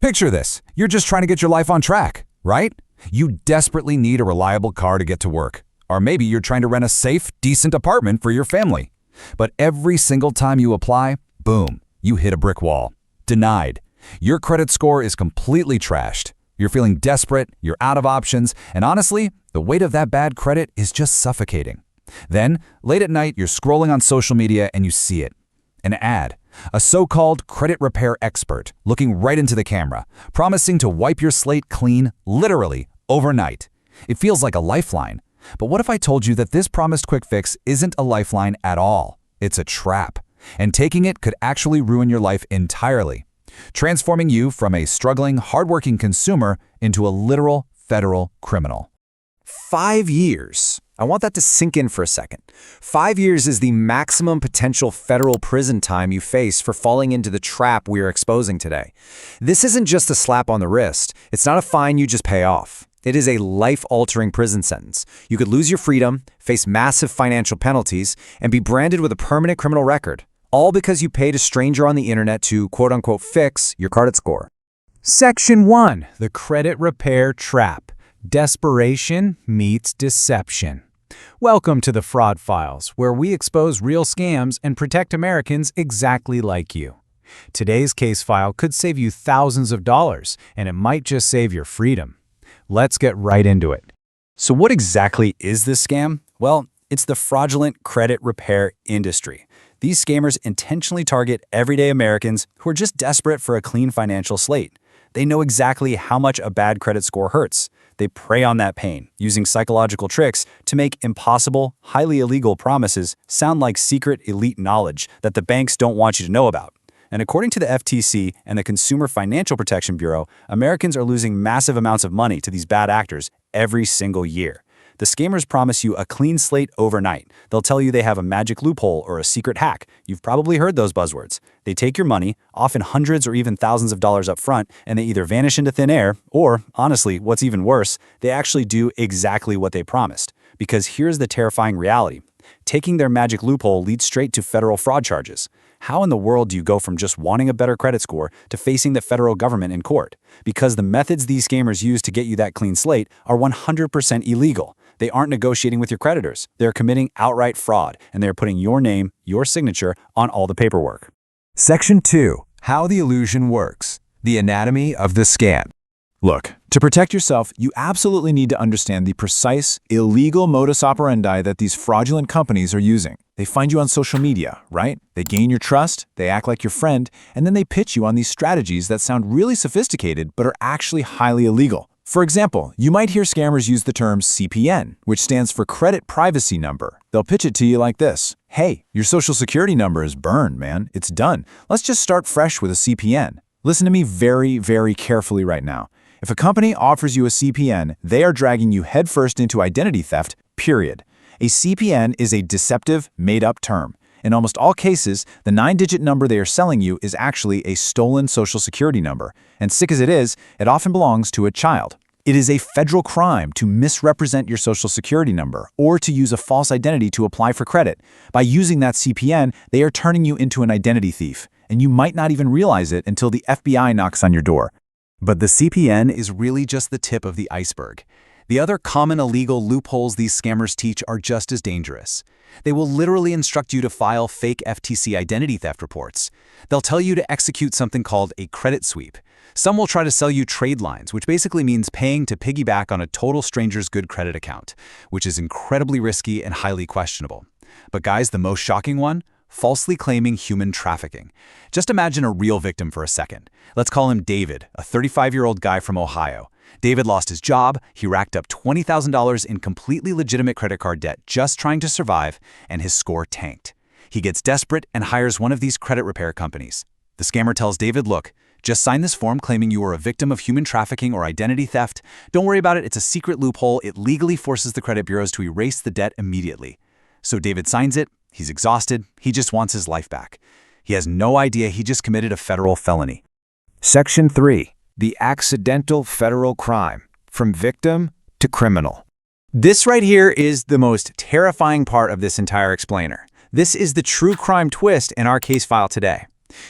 Picture this. You're just trying to get your life on track, right? You desperately need a reliable car to get to work. Or maybe you're trying to rent a safe, decent apartment for your family. But every single time you apply, boom, you hit a brick wall. Denied. Your credit score is completely trashed. You're feeling desperate, you're out of options, and honestly, the weight of that bad credit is just suffocating. Then, late at night, you're scrolling on social media and you see it. An ad. A so-called credit repair expert looking right into the camera, promising to wipe your slate clean, literally, overnight. It feels like a lifeline. But what if I told you that this promised quick fix isn't a lifeline at all? It's a trap. And taking it could actually ruin your life entirely, transforming you from a struggling, hardworking consumer into a literal federal criminal. 5 years. I want that to sink in for a second. 5 years is the maximum potential federal prison time you face for falling into the trap we are exposing today. This isn't just a slap on the wrist. It's not a fine you just pay off. It is a life-altering prison sentence. You could lose your freedom, face massive financial penalties, and be branded with a permanent criminal record, all because you paid a stranger on the internet to quote-unquote fix your credit score. Section 1. The Credit Repair Trap. Desperation meets deception. Welcome to the Fraud Files, where we expose real scams and protect Americans exactly like you. Today's case file could save you thousands of dollars, and it might just save your freedom. Let's get right into it. So what exactly is this scam? Well, it's the fraudulent credit repair industry. These scammers intentionally target everyday Americans who are just desperate for a clean financial slate. They know exactly how much a bad credit score hurts. They prey on that pain, using psychological tricks to make impossible, highly illegal promises sound like secret elite knowledge that the banks don't want you to know about. And according to the FTC and the Consumer Financial Protection Bureau, Americans are losing massive amounts of money to these bad actors every single year. The scammers promise you a clean slate overnight. They'll tell you they have a magic loophole or a secret hack. You've probably heard those buzzwords. They take your money, often hundreds or even thousands of dollars up front, and they either vanish into thin air, or, honestly, what's even worse, they actually do exactly what they promised. Because here's the terrifying reality. Taking their magic loophole leads straight to federal fraud charges. How in the world do you go from just wanting a better credit score to facing the federal government in court? Because the methods these scammers use to get you that clean slate are 100% illegal. They aren't negotiating with your creditors. They're committing outright fraud, and they're putting your name, your signature, on all the paperwork. Section 2. How the illusion works. The anatomy of the scam. Look, to protect yourself, you absolutely need to understand the precise, illegal modus operandi that these fraudulent companies are using. They find you on social media, right? They gain your trust, they act like your friend, and then they pitch you on these strategies that sound really sophisticated but are actually highly illegal. For example, you might hear scammers use the term CPN, which stands for Credit Privacy Number. They'll pitch it to you like this. Hey, your social security number is burned, man. It's done. Let's just start fresh with a CPN. Listen to me very, very carefully right now. If a company offers you a CPN, they are dragging you headfirst into identity theft, period. A CPN is a deceptive, made-up term. In almost all cases, the 9-digit number they are selling you is actually a stolen social security number. And sick as it is, it often belongs to a child. It is a federal crime to misrepresent your social security number or to use a false identity to apply for credit. By using that CPN, they are turning you into an identity thief, and you might not even realize it until the FBI knocks on your door. But the CPN is really just the tip of the iceberg. The other common illegal loopholes these scammers teach are just as dangerous. They will literally instruct you to file fake FTC identity theft reports. They'll tell you to execute something called a credit sweep. Some will try to sell you trade lines, which basically means paying to piggyback on a total stranger's good credit account, which is incredibly risky and highly questionable. But guys, the most shocking one? Falsely claiming human trafficking. Just imagine a real victim for a second. Let's call him David, a 35-year-old guy from Ohio. David lost his job, he racked up $20,000 in completely legitimate credit card debt just trying to survive, and his score tanked. He gets desperate and hires one of these credit repair companies. The scammer tells David, look, just sign this form claiming you are a victim of human trafficking or identity theft. Don't worry about it, it's a secret loophole. It legally forces the credit bureaus to erase the debt immediately. So David signs it. He's exhausted. He just wants his life back. He has no idea he just committed a federal felony. Section 3. The accidental federal crime. From victim to criminal. This right here is the most terrifying part of this entire explainer. This is the true crime twist in our case file today.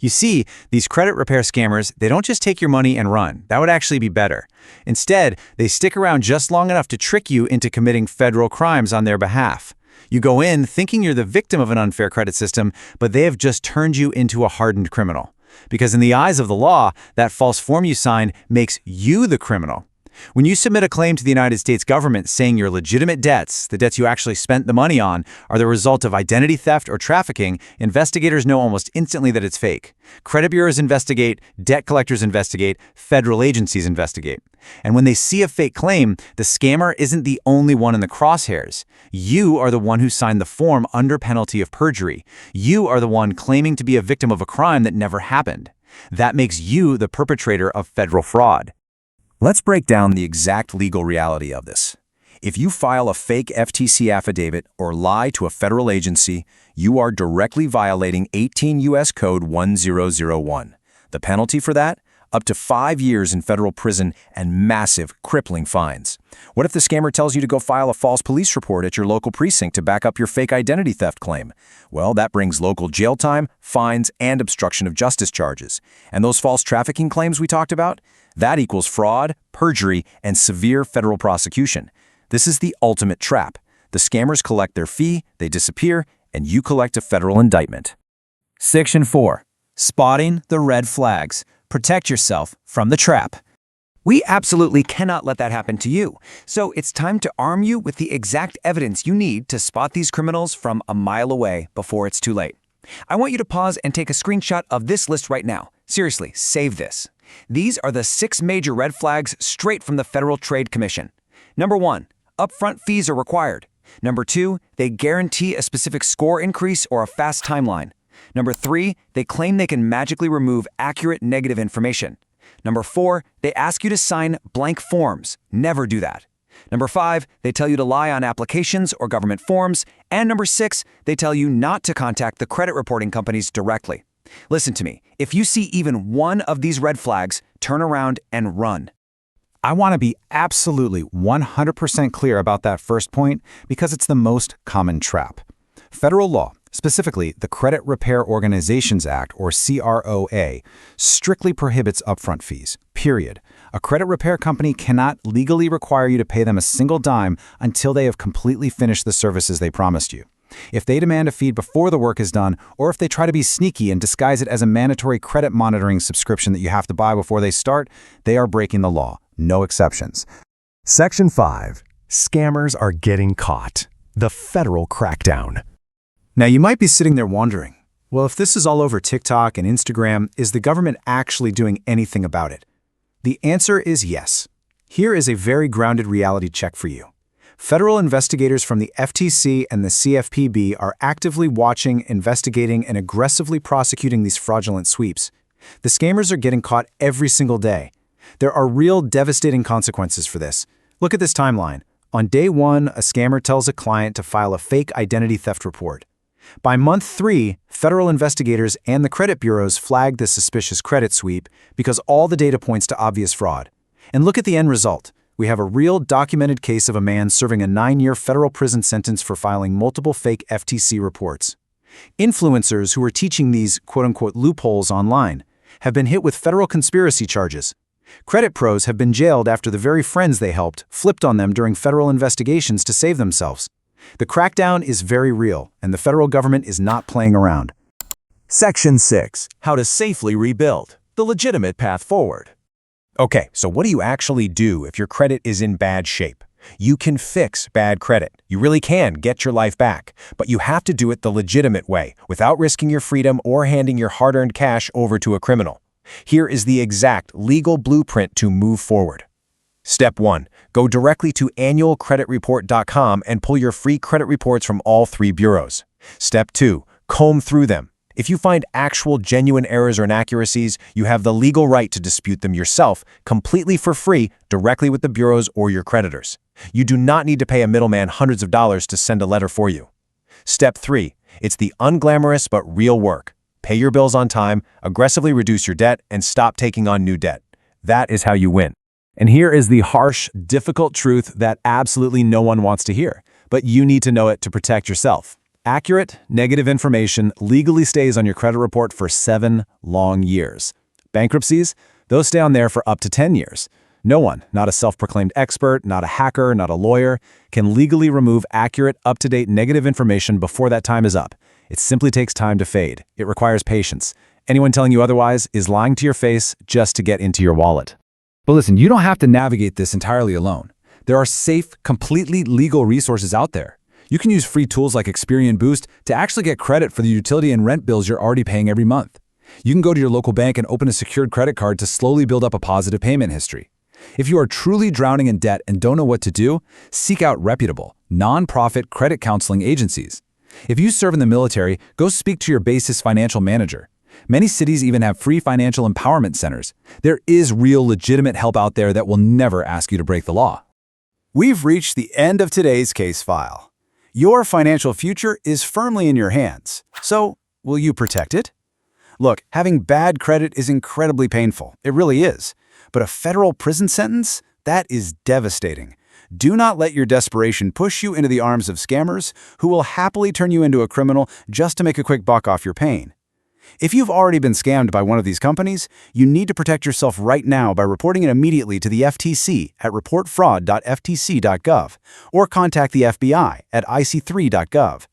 You see, these credit repair scammers, they don't just take your money and run. That would actually be better. Instead, they stick around just long enough to trick you into committing federal crimes on their behalf. You go in thinking you're the victim of an unfair credit system, but they have just turned you into a hardened criminal. Because in the eyes of the law, that false form you signed makes you the criminal. When you submit a claim to the United States government saying your legitimate debts, the debts you actually spent the money on, are the result of identity theft or trafficking, investigators know almost instantly that it's fake. Credit bureaus investigate, debt collectors investigate, federal agencies investigate. And when they see a fake claim, the scammer isn't the only one in the crosshairs. You are the one who signed the form under penalty of perjury. You are the one claiming to be a victim of a crime that never happened. That makes you the perpetrator of federal fraud. Let's break down the exact legal reality of this. If you file a fake FTC affidavit or lie to a federal agency, you are directly violating 18 U.S. Code 1001. The penalty for that? Up to 5 years in federal prison and massive, crippling fines. What if the scammer tells you to go file a false police report at your local precinct to back up your fake identity theft claim? Well, that brings local jail time, fines, and obstruction of justice charges. And those false trafficking claims we talked about? That equals fraud, perjury, and severe federal prosecution. This is the ultimate trap. The scammers collect their fee, they disappear, and you collect a federal indictment. Section 4. Spotting the red flags. Protect yourself from the trap. We absolutely cannot let that happen to you. So it's time to arm you with the exact evidence you need to spot these criminals from a mile away before it's too late. I want you to pause and take a screenshot of this list right now. Seriously, save this. These are the 6 major red flags straight from the Federal Trade Commission. Number 1, upfront fees are required. Number 2, they guarantee a specific score increase or a fast timeline. Number 3, they claim they can magically remove accurate negative information. Number 4, they ask you to sign blank forms. Never do that. Number 5, they tell you to lie on applications or government forms. And number 6, they tell you not to contact the credit reporting companies directly. Listen to me. If you see even one of these red flags, turn around and run. I want to be absolutely 100% clear about that first point because it's the most common trap. Federal law, specifically the Credit Repair Organizations Act, or CROA, strictly prohibits upfront fees, period. A credit repair company cannot legally require you to pay them a single dime until they have completely finished the services they promised you. If they demand a fee before the work is done, or if they try to be sneaky and disguise it as a mandatory credit monitoring subscription that you have to buy before they start, they are breaking the law. No exceptions. Section 5. Scammers are getting caught. The federal crackdown. Now, you might be sitting there wondering, well, if this is all over TikTok and Instagram, is the government actually doing anything about it? The answer is yes. Here is a very grounded reality check for you. Federal investigators from the FTC and the CFPB are actively watching, investigating, and aggressively prosecuting these fraudulent sweeps. The scammers are getting caught every single day. There are real devastating consequences for this. Look at this timeline. On day 1, a scammer tells a client to file a fake identity theft report. By month 3, federal investigators and the credit bureaus flagged the suspicious credit sweep because all the data points to obvious fraud. And look at the end result. We have a real documented case of a man serving a 9-year federal prison sentence for filing multiple fake FTC reports. Influencers who are teaching these quote-unquote loopholes online have been hit with federal conspiracy charges. Credit pros have been jailed after the very friends they helped flipped on them during federal investigations to save themselves. The crackdown is very real, and the federal government is not playing around. Section 6. How to safely rebuild. The legitimate path forward. Okay, so what do you actually do if your credit is in bad shape? You can fix bad credit. You really can get your life back, but you have to do it the legitimate way, without risking your freedom or handing your hard-earned cash over to a criminal. Here is the exact legal blueprint to move forward. Step 1. Go directly to annualcreditreport.com and pull your free credit reports from all 3 bureaus. Step 2. Comb through them. If you find actual genuine errors or inaccuracies, you have the legal right to dispute them yourself, completely for free, directly with the bureaus or your creditors. You do not need to pay a middleman hundreds of dollars to send a letter for you. Step 3. It's the unglamorous but real work. Pay your bills on time, aggressively reduce your debt, and stop taking on new debt. That is how you win. And here is the harsh, difficult truth that absolutely no one wants to hear, but you need to know it to protect yourself. Accurate, negative information legally stays on your credit report for 7 long years. Bankruptcies, those stay on there for up to 10 years. No one, not a self-proclaimed expert, not a hacker, not a lawyer, can legally remove accurate, up-to-date negative information before that time is up. It simply takes time to fade. It requires patience. Anyone telling you otherwise is lying to your face just to get into your wallet. But listen, you don't have to navigate this entirely alone. There are safe, completely legal resources out there. You can use free tools like Experian Boost to actually get credit for the utility and rent bills you're already paying every month. You can go to your local bank and open a secured credit card to slowly build up a positive payment history. If you are truly drowning in debt and don't know what to do, seek out reputable, non-profit credit counseling agencies. If you serve in the military, go speak to your base's financial manager. Many cities even have free financial empowerment centers. There is real legitimate help out there that will never ask you to break the law. We've reached the end of today's case file. Your financial future is firmly in your hands. So, will you protect it? Look, having bad credit is incredibly painful. It really is. But a federal prison sentence? That is devastating. Do not let your desperation push you into the arms of scammers who will happily turn you into a criminal just to make a quick buck off your pain. If you've already been scammed by one of these companies, you need to protect yourself right now by reporting it immediately to the FTC at reportfraud.ftc.gov or contact the FBI at ic3.gov.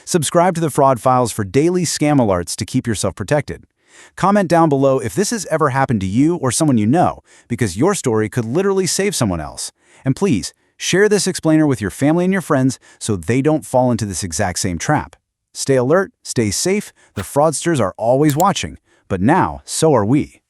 Subscribe to the Fraud Files for daily scam alerts to keep yourself protected. Comment down below if this has ever happened to you or someone you know, because your story could literally save someone else. And please, share this explainer with your family and your friends so they don't fall into this exact same trap. Stay alert, stay safe, the fraudsters are always watching, but now so are we.